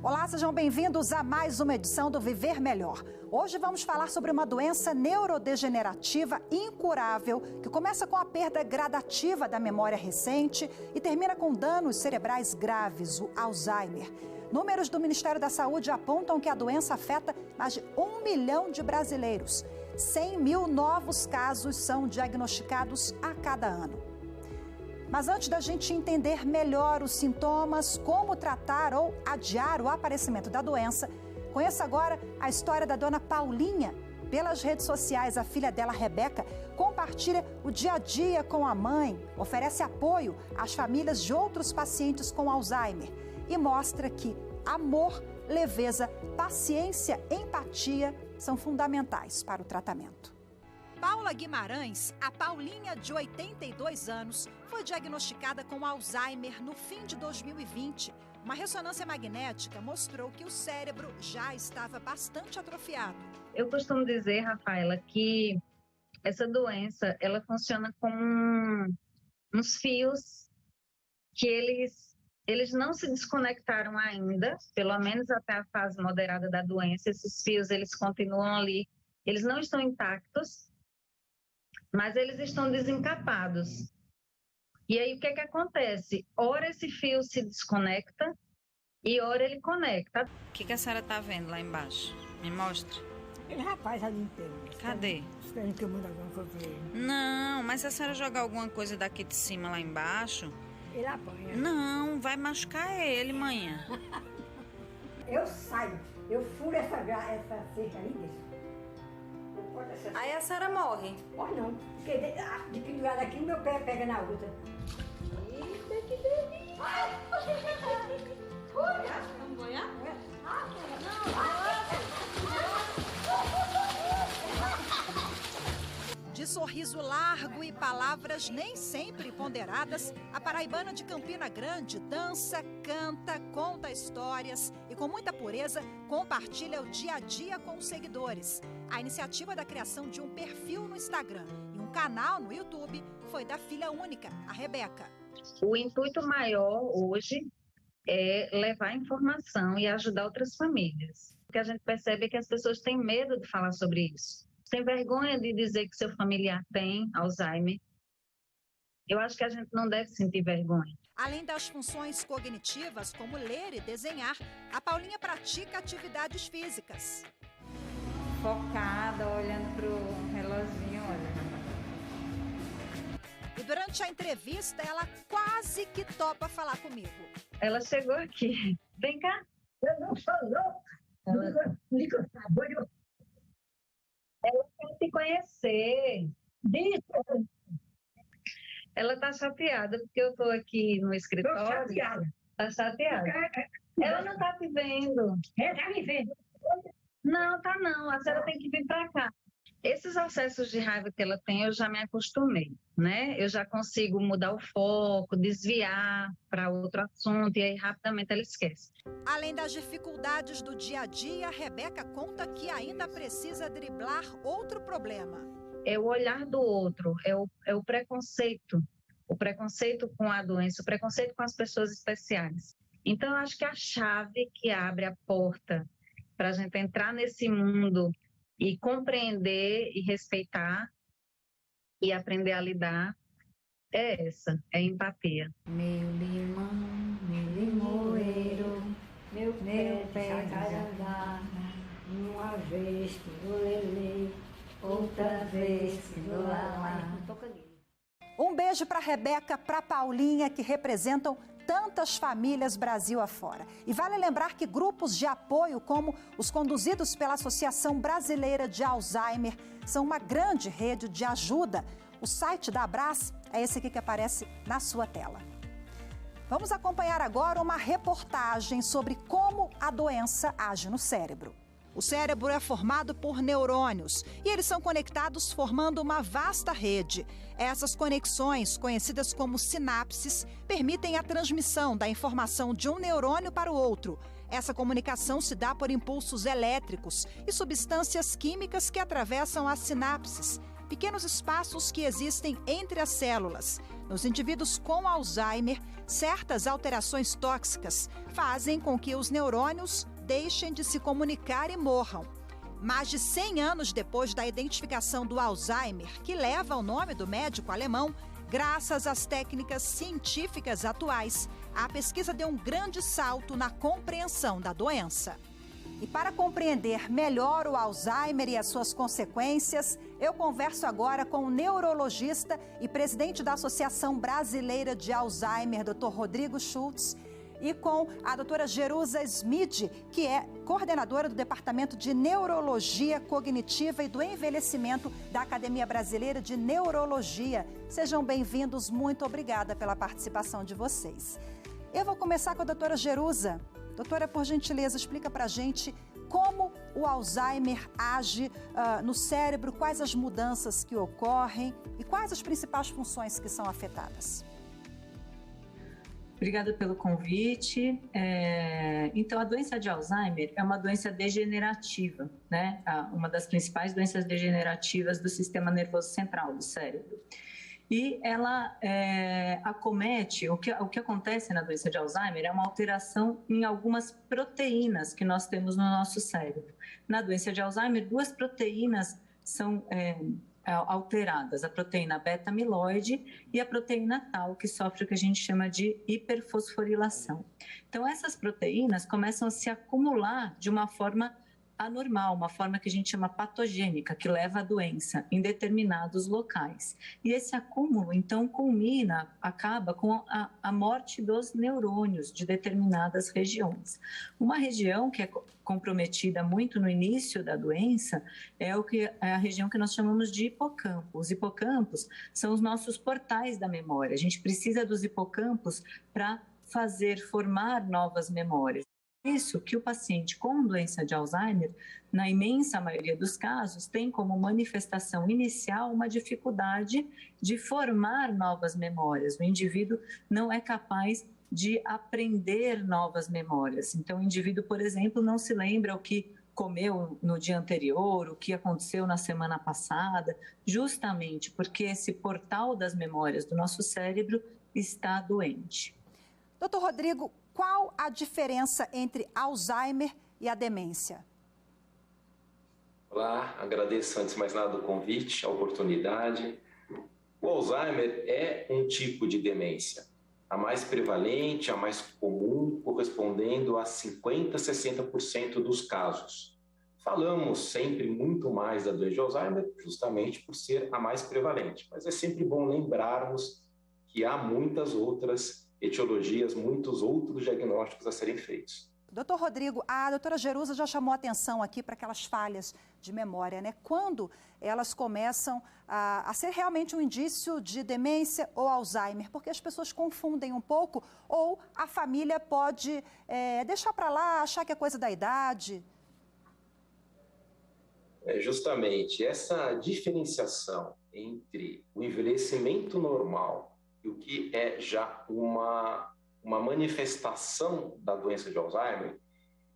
Olá, sejam bem-vindos a mais uma edição do Viver Melhor. Hoje vamos falar sobre uma doença neurodegenerativa incurável que começa com a perda gradativa da memória recente e termina com danos cerebrais graves, o Alzheimer. Números do Ministério da Saúde apontam que a doença afeta mais de 1 milhão de brasileiros. 100 mil novos casos são diagnosticados a cada ano. Mas antes da gente entender melhor os sintomas, como tratar ou adiar o aparecimento da doença, conheça agora a história da dona Paulinha. Pelas redes sociais, a filha dela, Rebeca, compartilha o dia a dia com a mãe, oferece apoio às famílias de outros pacientes com Alzheimer e mostra que amor, leveza, paciência, empatia são fundamentais para o tratamento. Paula Guimarães, a Paulinha de 82 anos, foi diagnosticada com Alzheimer no fim de 2020. Uma ressonância magnética mostrou que o cérebro já estava bastante atrofiado. Eu costumo dizer, Rafaela, que essa doença ela funciona como uns fios que eles não se desconectaram ainda, pelo menos até a fase moderada da doença. Esses fios eles continuam ali, eles não estão intactos, mas eles estão desencapados. E aí o que acontece? Ora esse fio se desconecta e ora ele conecta. O que a senhora está vendo lá embaixo? Me mostra. Ele rapaz ali inteiro. Cadê? Esperando que eu mande alguma coisa pra ele. Não, mas se a senhora jogar alguma coisa daqui de cima lá embaixo... Ele apanha. Não, vai machucar ele, manhã. Eu saio, eu furo essa cerca aí desse. Aí a senhora morre. Morre não, porque de que lugar daqui meu pé pega na outra. Eita, que delícia! Vamos banhar? De sorriso largo e palavras nem sempre ponderadas, a paraibana de Campina Grande dança, canta, conta histórias e, com muita pureza, compartilha o dia a dia com os seguidores. A iniciativa da criação de um perfil no Instagram e um canal no YouTube foi da filha única, a Rebeca. O intuito maior hoje é levar informação e ajudar outras famílias. O que a gente percebe é que as pessoas têm medo de falar sobre isso. Tem vergonha de dizer que seu familiar tem Alzheimer. Eu acho que a gente não deve sentir vergonha. Além das funções cognitivas, como ler e desenhar, a Paulinha pratica atividades físicas. Focada, olhando pro reloginho, olha. E durante a entrevista, ela quase que topa falar comigo. Ela chegou aqui. Vem cá. Eu não sou louca. Ela quer te conhecer. Ela está chateada porque eu estou aqui no escritório. Estou chateada. Está chateada. Ela não está te vendo. Ela está me vendo. Não, tá não. A senhora tem que vir para cá. Esses acessos de raiva que ela tem, eu já me acostumei, né? Eu já consigo mudar o foco, desviar para outro assunto e aí rapidamente ela esquece. Além das dificuldades do dia a dia, Rebeca conta que ainda precisa driblar outro problema. É o olhar do outro, é o preconceito com a doença, o preconceito com as pessoas especiais. Então, eu acho que a chave que abre a porta para a gente entrar nesse mundo e compreender e respeitar e aprender a lidar é essa, é a empatia. Meu limão, meu limoeiro, Meu pé de jacarandá, uma vez que do lelê, outra vez que do lalá. Um beijo para Rebeca, para Paulinha, que representam tantas famílias Brasil afora. E vale lembrar que grupos de apoio, como os conduzidos pela Associação Brasileira de Alzheimer, são uma grande rede de ajuda. O site da Abras é esse aqui que aparece na sua tela. Vamos acompanhar agora uma reportagem sobre como a doença age no cérebro. O cérebro é formado por neurônios e eles são conectados formando uma vasta rede. Essas conexões, conhecidas como sinapses, permitem a transmissão da informação de um neurônio para o outro. Essa comunicação se dá por impulsos elétricos e substâncias químicas que atravessam as sinapses. pequenos espaços que existem entre as células. Nos indivíduos com Alzheimer, certas alterações tóxicas fazem com que os neurônios deixem de se comunicar e morram. Mais de 100 anos depois da identificação do Alzheimer, que leva o nome do médico alemão, graças às técnicas científicas atuais, a pesquisa deu um grande salto na compreensão da doença. E para compreender melhor o Alzheimer e as suas consequências, eu converso agora com o neurologista e presidente da Associação Brasileira de Alzheimer, Dr. Rodrigo Schultz, e com a doutora Jerusa Smid, que é coordenadora do Departamento de Neurologia Cognitiva e do Envelhecimento da Academia Brasileira de Neurologia. Sejam bem-vindos, muito obrigada pela participação de vocês. Eu vou começar com a doutora Jerusa. Doutora, por gentileza, explica para a gente como o Alzheimer age no cérebro, quais as mudanças que ocorrem e quais as principais funções que são afetadas. Obrigada pelo convite. Então, a doença de Alzheimer é uma doença degenerativa, né? Uma das principais doenças degenerativas do sistema nervoso central do cérebro. E ela acomete, o que acontece na doença de Alzheimer é uma alteração em algumas proteínas que nós temos no nosso cérebro. Na doença de Alzheimer, 2 proteínas são alteradas, a proteína beta-amiloide e a proteína tau, que sofre o que a gente chama de hiperfosforilação. Então, essas proteínas começam a se acumular de uma forma anormal, uma forma que a gente chama patogênica, que leva à doença em determinados locais. E esse acúmulo, então, acaba com a morte dos neurônios de determinadas regiões. Uma região que é comprometida muito no início da doença é a região que nós chamamos de hipocampo. Os hipocampos são os nossos portais da memória. A gente precisa dos hipocampos para formar novas memórias. Isso que o paciente com doença de Alzheimer, na imensa maioria dos casos, tem como manifestação inicial uma dificuldade de formar novas memórias. O indivíduo não é capaz de aprender novas memórias. Então, o indivíduo, por exemplo, não se lembra o que comeu no dia anterior, o que aconteceu na semana passada, justamente porque esse portal das memórias do nosso cérebro está doente. Doutor Rodrigo, qual a diferença entre Alzheimer e a demência? Olá, agradeço antes de mais nada o convite, a oportunidade. O Alzheimer é um tipo de demência, a mais prevalente, a mais comum, correspondendo a 50% a 60% dos casos. Falamos sempre muito mais da doença de Alzheimer, justamente por ser a mais prevalente, mas é sempre bom lembrarmos que há muitas outras etiologias, muitos outros diagnósticos a serem feitos. Doutor Rodrigo, a doutora Jerusa já chamou a atenção aqui para aquelas falhas de memória, né? Quando elas começam a ser realmente um indício de demência ou Alzheimer? Porque as pessoas confundem um pouco ou a família pode deixar para lá, achar que é coisa da idade. Justamente essa diferenciação entre o envelhecimento normal e o que é já uma manifestação da doença de Alzheimer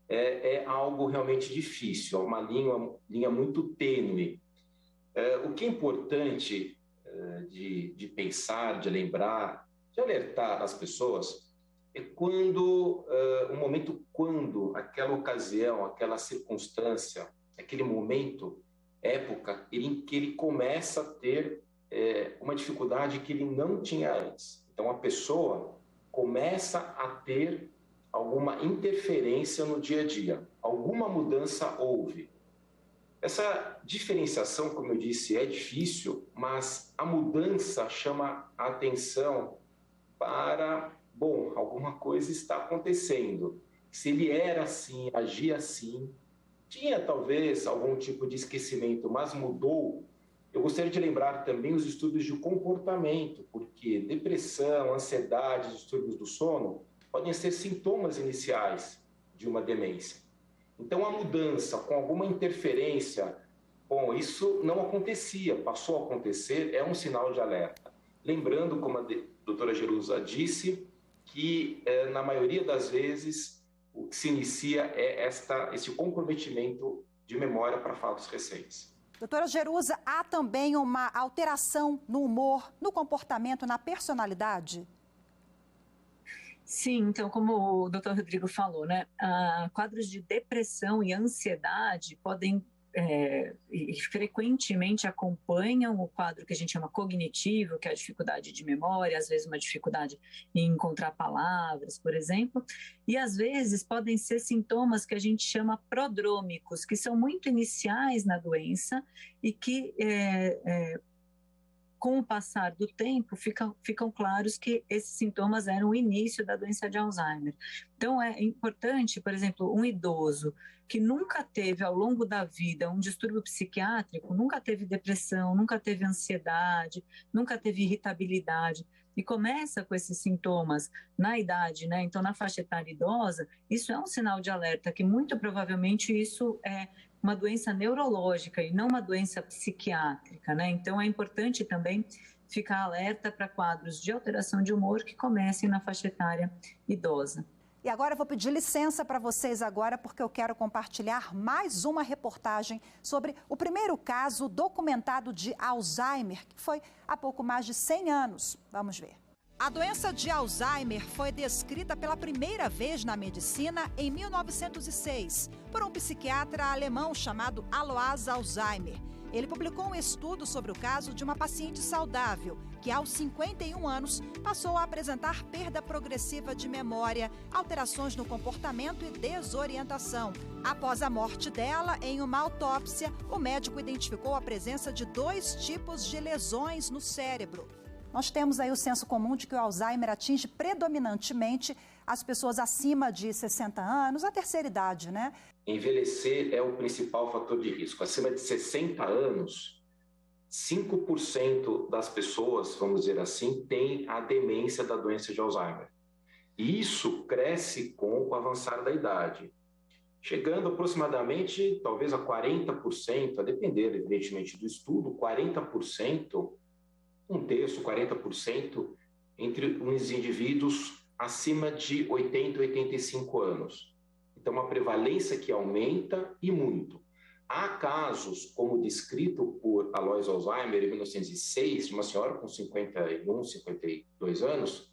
é algo realmente difícil, é uma linha muito tênue. O que é importante de pensar, de lembrar, de alertar as pessoas é quando aquela ocasião, aquela circunstância, aquele momento, época em que ele começa a ter uma dificuldade que ele não tinha antes. Então, a pessoa começa a ter alguma interferência no dia a dia, alguma mudança houve. Essa diferenciação, como eu disse, é difícil, mas a mudança chama a atenção para, alguma coisa está acontecendo. Se ele era assim, agia assim, tinha talvez algum tipo de esquecimento, mas mudou. Eu gostaria de lembrar também os estudos de comportamento, porque depressão, ansiedade, distúrbios do sono podem ser sintomas iniciais de uma demência. Então, a mudança com alguma interferência, isso não acontecia, passou a acontecer, é um sinal de alerta. Lembrando, como a doutora Jerusa disse, que na maioria das vezes o que se inicia é esse comprometimento de memória para fatos recentes. Doutora Jerusa, há também uma alteração no humor, no comportamento, na personalidade? Sim, então, como o doutor Rodrigo falou, né, quadros de depressão e ansiedade podem e frequentemente acompanham o quadro que a gente chama cognitivo, que é a dificuldade de memória, às vezes uma dificuldade em encontrar palavras, por exemplo, e às vezes podem ser sintomas que a gente chama prodrômicos, que são muito iniciais na doença e que com o passar do tempo, ficam claros que esses sintomas eram o início da doença de Alzheimer. Então, é importante, por exemplo, um idoso que nunca teve, ao longo da vida, um distúrbio psiquiátrico, nunca teve depressão, nunca teve ansiedade, nunca teve irritabilidade, e começa com esses sintomas na idade, né? Então, na faixa etária idosa, isso é um sinal de alerta, que muito provavelmente isso é uma doença neurológica e não uma doença psiquiátrica, né? Então, é importante também ficar alerta para quadros de alteração de humor que comecem na faixa etária idosa. E agora eu vou pedir licença para vocês agora, porque eu quero compartilhar mais uma reportagem sobre o primeiro caso documentado de Alzheimer, que foi há pouco mais de 100 anos. Vamos ver. A doença de Alzheimer foi descrita pela primeira vez na medicina em 1906 por um psiquiatra alemão chamado Alois Alzheimer. Ele publicou um estudo sobre o caso de uma paciente saudável que, aos 51 anos, passou a apresentar perda progressiva de memória, alterações no comportamento e desorientação. Após a morte dela, em uma autópsia, o médico identificou a presença de 2 tipos de lesões no cérebro. Nós temos aí o senso comum de que o Alzheimer atinge predominantemente as pessoas acima de 60 anos, a terceira idade, né? Envelhecer é o principal fator de risco. Acima de 60 anos, 5% das pessoas, vamos dizer assim, têm a demência da doença de Alzheimer. E isso cresce com o avançar da idade, chegando aproximadamente, talvez a 40%, a depender, evidentemente, do estudo, 40%, um terço, 40%, entre os indivíduos acima de 80 e 85 anos. Então, uma prevalência que aumenta e muito. Há casos, como descrito por Alois Alzheimer em 1906, de uma senhora com 51, 52 anos,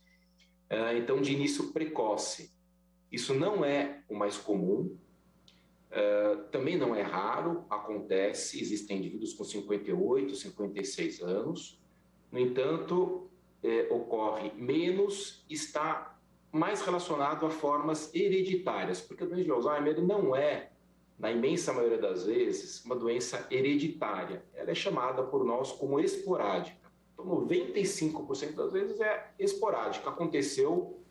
então de início precoce. Isso não é o mais comum, também não é raro, acontece, existem indivíduos com 58, 56 anos, no entanto, ocorre menos, está mais relacionado a formas hereditárias, porque a doença de Alzheimer não é, na imensa maioria das vezes, uma doença hereditária. Ela é chamada por nós como esporádica. Então, 95% das vezes é esporádica. Aconteceu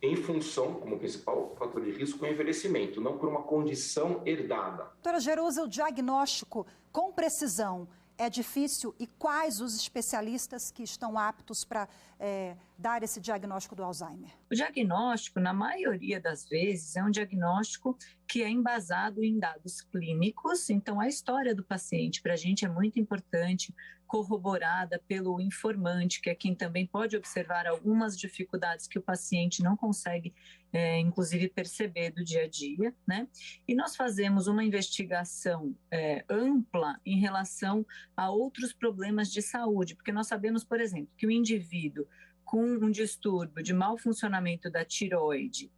em função, como principal fator de risco, o envelhecimento, não por uma condição herdada. Doutora Jerusa, o diagnóstico com precisão é difícil e quais os especialistas que estão aptos para dar esse diagnóstico do Alzheimer? O diagnóstico, na maioria das vezes, é um diagnóstico que é embasado em dados clínicos, então a história do paciente para a gente é muito importante, corroborada pelo informante, que é quem também pode observar algumas dificuldades que o paciente não consegue, inclusive, perceber do dia a dia, né? E nós fazemos uma investigação ampla em relação a outros problemas de saúde, porque nós sabemos, por exemplo, que o indivíduo com um distúrbio de mau funcionamento da tireoide,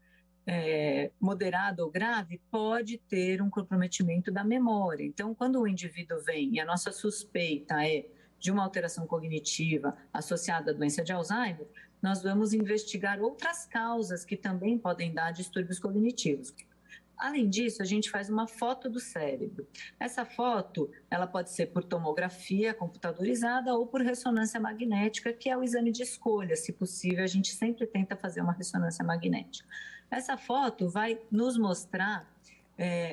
moderado ou grave, pode ter um comprometimento da memória. Então, quando o indivíduo vem e a nossa suspeita é de uma alteração cognitiva associada à doença de Alzheimer, nós vamos investigar outras causas que também podem dar distúrbios cognitivos. Além disso, a gente faz uma foto do cérebro. Essa foto, ela pode ser por tomografia computadorizada ou por ressonância magnética, que é o exame de escolha. Se possível, a gente sempre tenta fazer uma ressonância magnética. Essa foto vai nos mostrar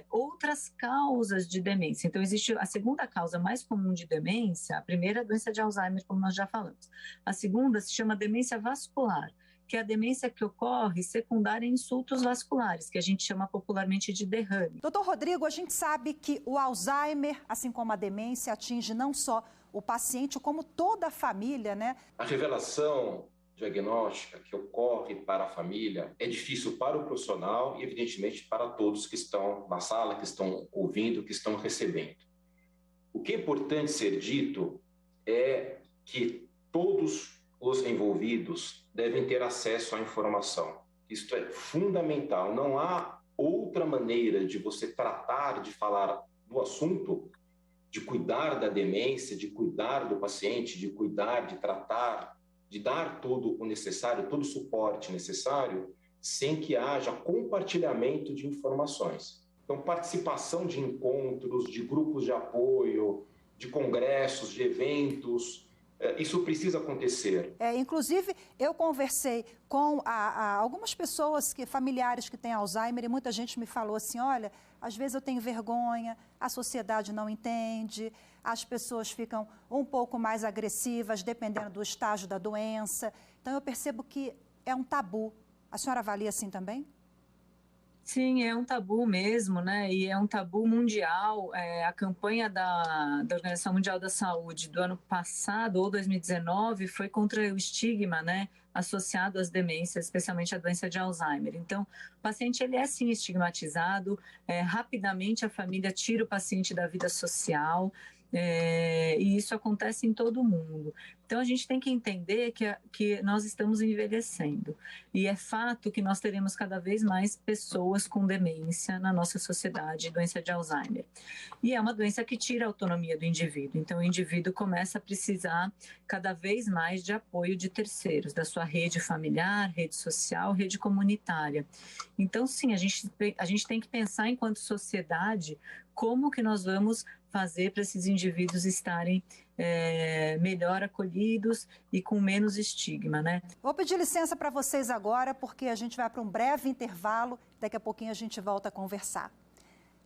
outras causas de demência. Então, existe a segunda causa mais comum de demência, a primeira é a doença de Alzheimer, como nós já falamos. A segunda se chama demência vascular, que é a demência que ocorre secundária a insultos vasculares, que a gente chama popularmente de derrame. Doutor Rodrigo, a gente sabe que o Alzheimer, assim como a demência, atinge não só o paciente, como toda a família, né? A revelação diagnóstica que ocorre para a família é difícil para o profissional e, evidentemente, para todos que estão na sala, que estão ouvindo, que estão recebendo. O que é importante ser dito é que todos os envolvidos devem ter acesso à informação. Isto é fundamental. Não há outra maneira de você tratar, de falar do assunto, de cuidar da demência, de cuidar do paciente, de cuidar, de tratar, de dar todo o necessário, todo o suporte necessário, sem que haja compartilhamento de informações. Então, participação de encontros, de grupos de apoio, de congressos, de eventos, isso precisa acontecer. Inclusive, eu conversei com algumas pessoas, familiares que têm Alzheimer, e muita gente me falou assim, olha, às vezes eu tenho vergonha, a sociedade não entende, as pessoas ficam um pouco mais agressivas, dependendo do estágio da doença. Então, eu percebo que é um tabu. A senhora avalia assim também? Sim, é um tabu mesmo, né? E é um tabu mundial. A campanha da Organização Mundial da Saúde do ano passado, ou 2019, foi contra o estigma, né? Associado às demências, especialmente a doença de Alzheimer. Então, o paciente, ele é sim estigmatizado, rapidamente a família tira o paciente da vida social, e isso acontece em todo o mundo. Então, a gente tem que entender que nós estamos envelhecendo. E é fato que nós teremos cada vez mais pessoas com demência na nossa sociedade, doença de Alzheimer. E é uma doença que tira a autonomia do indivíduo. Então, o indivíduo começa a precisar cada vez mais de apoio de terceiros, da sua rede familiar, rede social, rede comunitária. Então, sim, a gente tem que pensar enquanto sociedade como que nós vamos fazer para esses indivíduos estarem melhor acolhidos e com menos estigma, né? Vou pedir licença para vocês agora, porque a gente vai para um breve intervalo, daqui a pouquinho a gente volta a conversar.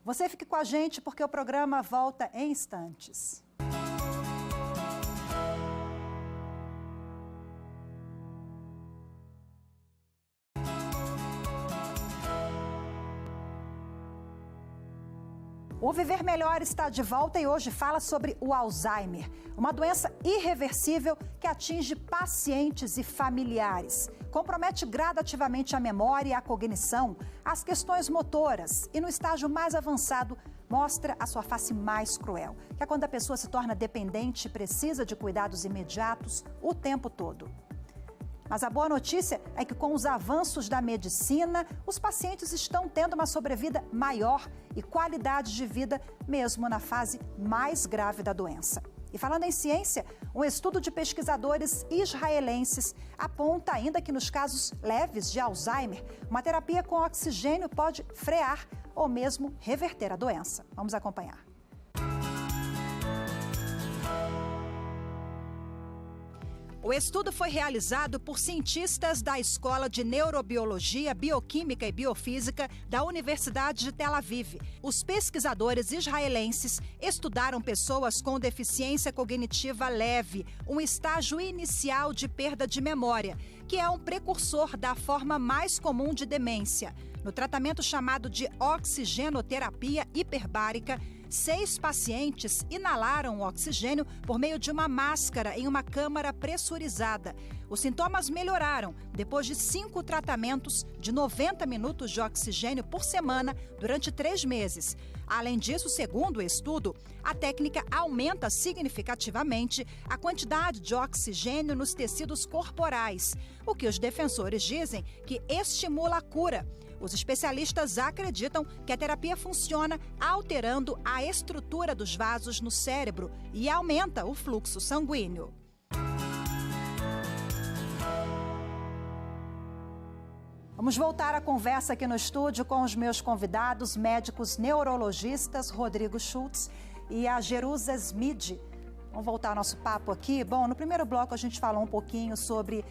Você fique com a gente, porque o programa volta em instantes. O Viver Melhor está de volta e hoje fala sobre o Alzheimer, uma doença irreversível que atinge pacientes e familiares. Compromete gradativamente a memória e a cognição, as questões motoras e, no estágio mais avançado, mostra a sua face mais cruel, que é quando a pessoa se torna dependente e precisa de cuidados imediatos o tempo todo. Mas a boa notícia é que, com os avanços da medicina, os pacientes estão tendo uma sobrevida maior e qualidade de vida, mesmo na fase mais grave da doença. E falando em ciência, um estudo de pesquisadores israelenses aponta ainda que nos casos leves de Alzheimer, uma terapia com oxigênio pode frear ou mesmo reverter a doença. Vamos acompanhar. O estudo foi realizado por cientistas da Escola de Neurobiologia, Bioquímica e Biofísica da Universidade de Tel Aviv. Os pesquisadores israelenses estudaram pessoas com deficiência cognitiva leve, um estágio inicial de perda de memória, que é um precursor da forma mais comum de demência. No tratamento chamado de oxigenoterapia hiperbárica, 6 pacientes inalaram o oxigênio por meio de uma máscara em uma câmara pressurizada. Os sintomas melhoraram depois de 5 tratamentos de 90 minutos de oxigênio por semana durante 3 meses. Além disso, segundo o estudo, a técnica aumenta significativamente a quantidade de oxigênio nos tecidos corporais, o que os defensores dizem que estimula a cura. Os especialistas acreditam que a terapia funciona alterando a estrutura dos vasos no cérebro e aumenta o fluxo sanguíneo. Vamos voltar à conversa aqui no estúdio com os meus convidados, médicos neurologistas Rodrigo Schultz e a Jerusa Smid. Vamos voltar ao nosso papo aqui. Bom, no primeiro bloco a gente falou um pouquinho sobre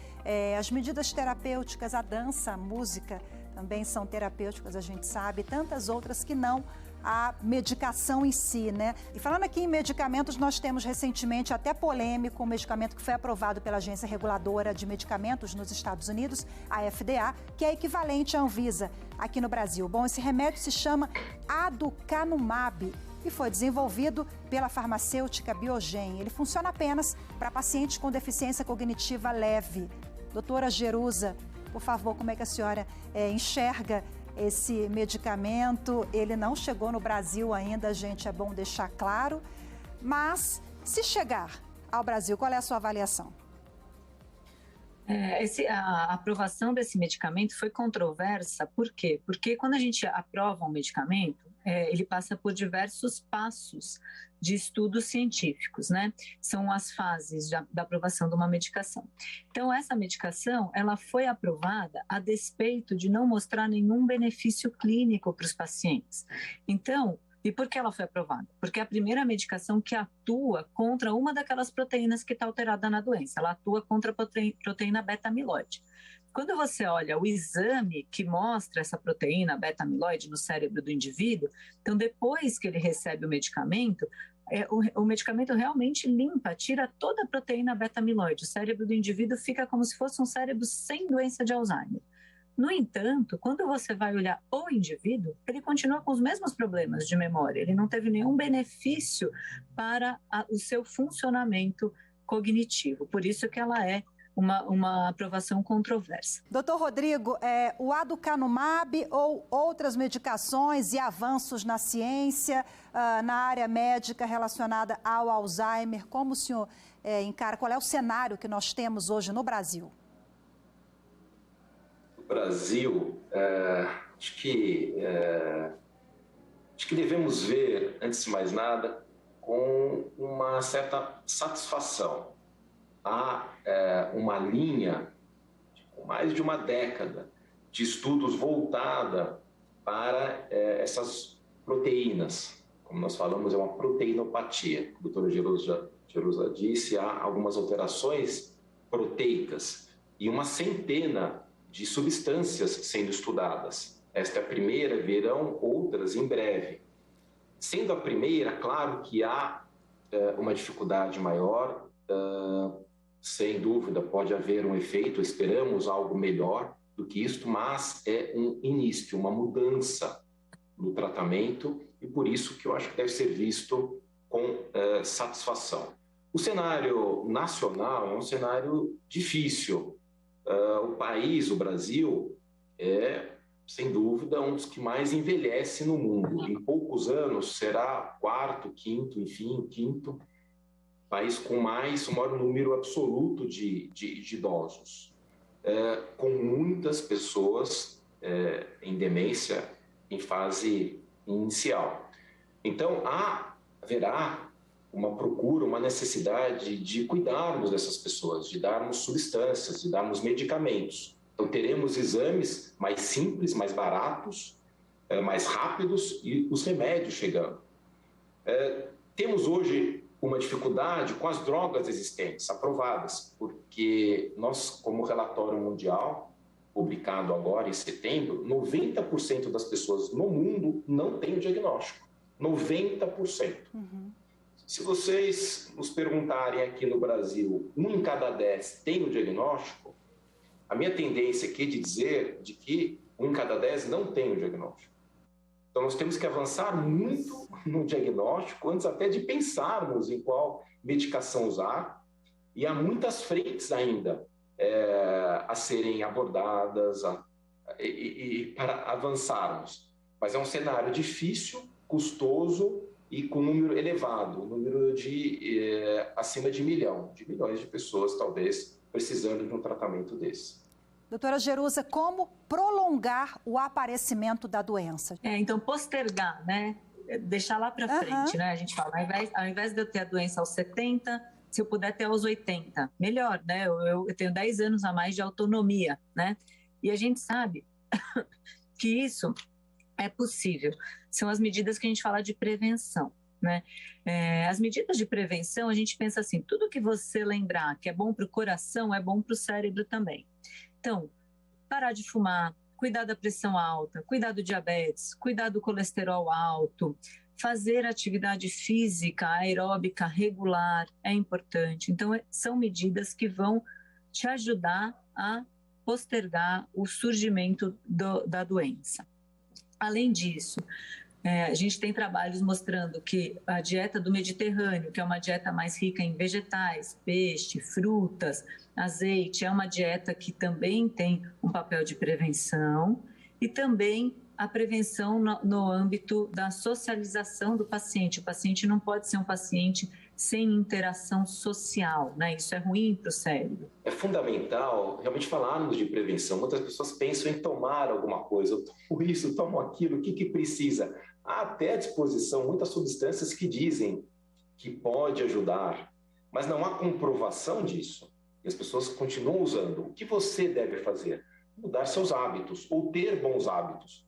as medidas terapêuticas, a dança, a música, também são terapêuticas, a gente sabe, tantas outras que não a medicação em si, né? E falando aqui em medicamentos, nós temos recentemente até polêmico um medicamento que foi aprovado pela Agência Reguladora de Medicamentos nos Estados Unidos, a FDA, que é equivalente à Anvisa aqui no Brasil. Bom, esse remédio se chama Aducanumab e foi desenvolvido pela farmacêutica Biogen. Ele funciona apenas para pacientes com deficiência cognitiva leve. Doutora Jerusa, por favor, como é que a senhora enxerga esse medicamento? Ele não chegou no Brasil ainda, gente, é bom deixar claro, Mas, se chegar ao Brasil, qual é a sua avaliação? A aprovação desse medicamento foi controversa, por quê? Porque quando a gente aprova um medicamento, ele passa por diversos passos de estudos científicos, né? São as fases da aprovação de uma medicação. Então, essa medicação, ela foi aprovada a despeito de não mostrar nenhum benefício clínico para os pacientes. Então, e por que ela foi aprovada? Porque é a primeira medicação que atua contra uma daquelas proteínas que está alterada na doença. Ela atua contra a proteína beta-amiloide. Quando você olha o exame que mostra essa proteína beta-amiloide no cérebro do indivíduo, então depois que ele recebe o medicamento realmente limpa, tira toda a proteína beta-amiloide. O cérebro do indivíduo fica como se fosse um cérebro sem doença de Alzheimer. No entanto, quando você vai olhar o indivíduo, ele continua com os mesmos problemas de memória, ele não teve nenhum benefício para o seu funcionamento cognitivo, por isso que ela é uma aprovação controversa. Doutor Rodrigo, o aducanumab ou outras medicações e avanços na ciência, na área médica relacionada ao Alzheimer, como o senhor encara, qual é o cenário que nós temos hoje no Brasil? Brasil, acho que devemos ver, antes de mais nada, com uma certa satisfação. Há uma linha, com mais de uma década, de estudos voltada para essas proteínas. Como nós falamos, é uma proteinopatia. A doutora Jerusa disse, há algumas alterações proteicas e uma centena de substâncias sendo estudadas. Esta é a primeira, virão outras em breve. Sendo a primeira, claro que há uma dificuldade maior, sem dúvida pode haver um efeito, esperamos algo melhor do que isto, mas é um início, uma mudança no tratamento e por isso que eu acho que deve ser visto com satisfação. O cenário nacional é um cenário difícil. O país, o Brasil, é, sem dúvida, um dos que mais envelhece no mundo. Em poucos anos será quarto, quinto país com o maior número absoluto de idosos, com muitas pessoas em demência em fase inicial. Então, haverá uma procura, uma necessidade de cuidarmos dessas pessoas, de darmos substâncias, de darmos medicamentos. Então, teremos exames mais simples, mais baratos, mais rápidos e os remédios chegando. Temos hoje uma dificuldade com as drogas existentes, aprovadas, porque nós, como relatório mundial, publicado agora em setembro, 90% das pessoas no mundo não têm o diagnóstico. 90%. Uhum. Se vocês nos perguntarem aqui no Brasil, 1 em cada 10 tem o diagnóstico, a minha tendência aqui é de dizer de que 1 em cada 10 não tem o diagnóstico. Então, nós temos que avançar muito no diagnóstico antes até de pensarmos em qual medicação usar. E há muitas frentes ainda a serem abordadas e para avançarmos. Mas é um cenário difícil, custoso e com número elevado, número de acima de milhões de pessoas, talvez, precisando de um tratamento desse. Doutora Jerusa, como prolongar o aparecimento da doença? Então, postergar, né? Deixar lá para frente, né? A gente fala, ao invés de eu ter a doença aos 70, se eu puder ter aos 80, melhor, né? Eu tenho 10 anos a mais de autonomia, né? E a gente sabe que isso é possível. São as medidas que a gente fala de prevenção, né? As medidas de prevenção, a gente pensa assim, tudo que você lembrar que é bom para o coração, é bom para o cérebro também. Então, parar de fumar, cuidar da pressão alta, cuidar do diabetes, cuidar do colesterol alto, fazer atividade física aeróbica regular é importante. Então, são medidas que vão te ajudar a postergar o surgimento da doença. Além disso, a gente tem trabalhos mostrando que a dieta do Mediterrâneo, que é uma dieta mais rica em vegetais, peixe, frutas, azeite, é uma dieta que também tem um papel de prevenção e também a prevenção no âmbito da socialização do paciente. O paciente não pode ser um paciente sem interação social, né? Isso é ruim para o cérebro. É fundamental realmente falarmos de prevenção. Muitas pessoas pensam em tomar alguma coisa, eu tomo isso, eu tomo aquilo, o que precisa? Há até à disposição muitas substâncias que dizem que pode ajudar, mas não há comprovação disso. E as pessoas continuam usando. O que você deve fazer? Mudar seus hábitos ou ter bons hábitos.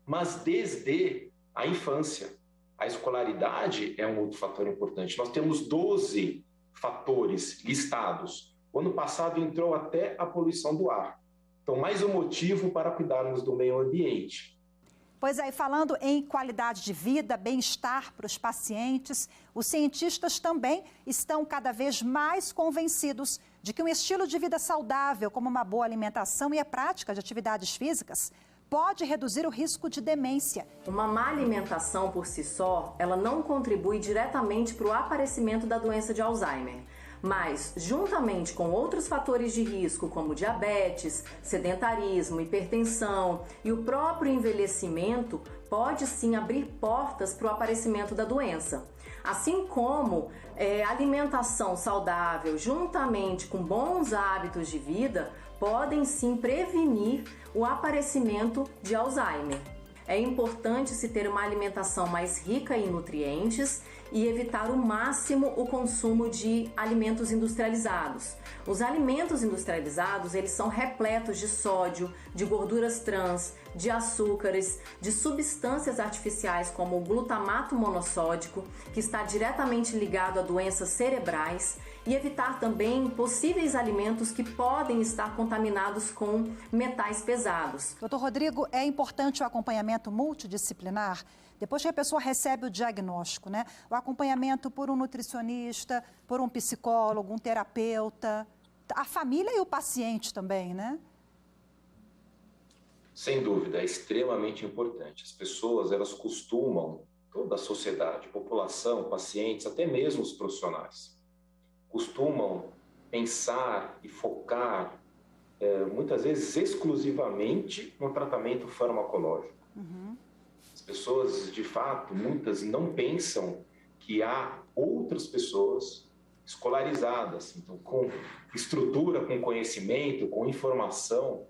Mas desde a infância. A escolaridade é um outro fator importante. Nós temos 12 fatores listados. O ano passado entrou até a poluição do ar. Então, mais um motivo para cuidarmos do meio ambiente. Pois é, e falando em qualidade de vida, bem-estar para os pacientes, os cientistas também estão cada vez mais convencidos de que um estilo de vida saudável, como uma boa alimentação e a prática de atividades físicas, pode reduzir o risco de demência. Uma má alimentação por si só, ela não contribui diretamente para o aparecimento da doença de Alzheimer. Mas, juntamente com outros fatores de risco, como diabetes, sedentarismo, hipertensão e o próprio envelhecimento, pode sim abrir portas para o aparecimento da doença. Assim como alimentação saudável, juntamente com bons hábitos de vida, podem sim prevenir o aparecimento de Alzheimer. É importante se ter uma alimentação mais rica em nutrientes e evitar o máximo o consumo de alimentos industrializados. Os alimentos industrializados, eles são repletos de sódio, de gorduras trans, de açúcares, de substâncias artificiais como o glutamato monossódico, que está diretamente ligado a doenças cerebrais, e evitar também possíveis alimentos que podem estar contaminados com metais pesados. Doutor Rodrigo, é importante o acompanhamento multidisciplinar? Depois que a pessoa recebe o diagnóstico, né? O acompanhamento por um nutricionista, por um psicólogo, um terapeuta, a família e o paciente também, né? Sem dúvida, é extremamente importante. As pessoas, elas costumam, toda a sociedade, população, pacientes, até mesmo os profissionais, costumam pensar e focar, muitas vezes, exclusivamente no tratamento farmacológico. Uhum. As pessoas, de fato, muitas não pensam que há outras pessoas escolarizadas, então, com estrutura, com conhecimento, com informação,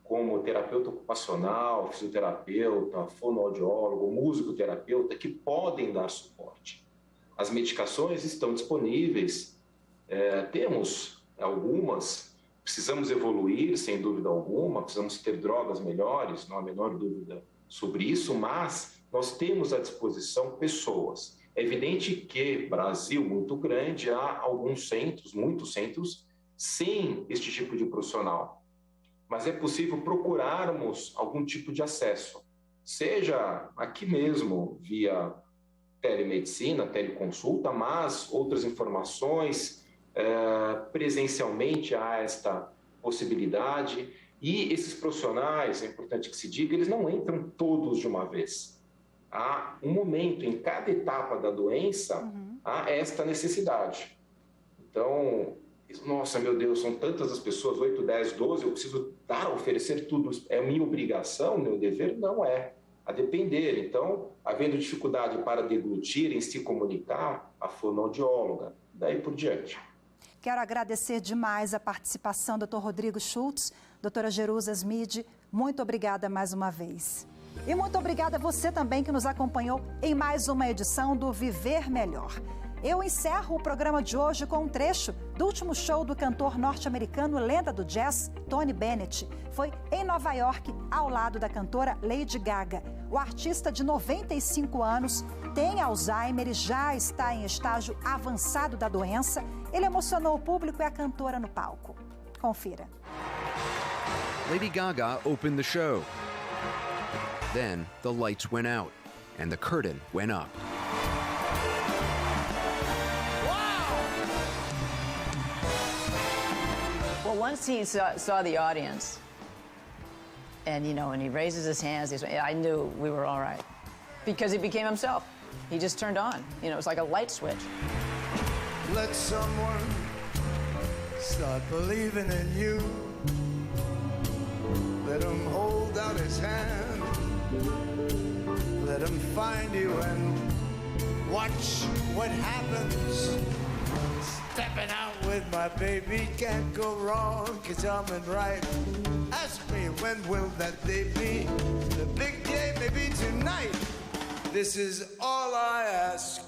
como terapeuta ocupacional, fisioterapeuta, fonoaudiólogo, musicoterapeuta, que podem dar suporte. As medicações estão disponíveis, temos algumas, precisamos evoluir, sem dúvida alguma, precisamos ter drogas melhores, não há a menor dúvida sobre isso, mas nós temos à disposição pessoas. É evidente que Brasil muito grande, há alguns centros, muitos centros, sem este tipo de profissional. Mas é possível procurarmos algum tipo de acesso, seja aqui mesmo, via telemedicina, teleconsulta, mas outras informações, presencialmente há esta possibilidade. E esses profissionais, é importante que se diga, eles não entram todos de uma vez. Há um momento, em cada etapa da doença, há esta necessidade. Então, nossa, meu Deus, são tantas as pessoas, 8, 10, 12, eu preciso oferecer tudo. É minha obrigação, meu dever? Não é. A depender. Então, havendo dificuldade para deglutir, em se comunicar, a fonoaudióloga, daí por diante. Quero agradecer demais a participação do Dr. Rodrigo Schultz, doutora Jerusa Smid, muito obrigada mais uma vez. E muito obrigada a você também que nos acompanhou em mais uma edição do Viver Melhor. Eu encerro o programa de hoje com um trecho do último show do cantor norte-americano lenda do jazz, Tony Bennett. Foi em Nova York, ao lado da cantora Lady Gaga. O artista de 95 anos tem Alzheimer e já está em estágio avançado da doença. Ele emocionou o público e a cantora no palco. Confira. Lady Gaga opened the show. Then the lights went out and the curtain went up. Well, once he saw the audience, and and he raises his hands, I knew we were all right, because he became himself. He just turned on. It was like a light switch. Let someone start believing in you. Let him hold out his hand. find you and watch what happens. Stepping out with my baby can't go wrong, 'cause I'm in right. Ask me, when will that day be? The big day, maybe tonight. This is all I ask.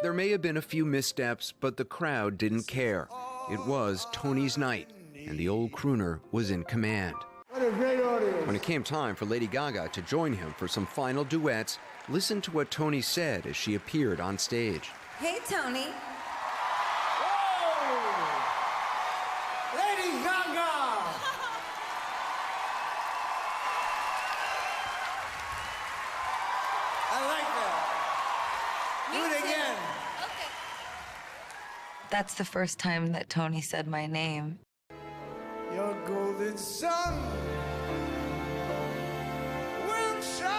There may have been a few missteps, but the crowd didn't care. It was Tony's night, and the old crooner was in command. What a great audience. When it came time for Lady Gaga to join him for some final duets, listen to what Tony said as she appeared on stage. Hey, Tony. Whoa! Lady Gaga! I like that. Do it again. Okay. That's the first time that Tony said my name. Your golden sun will shine.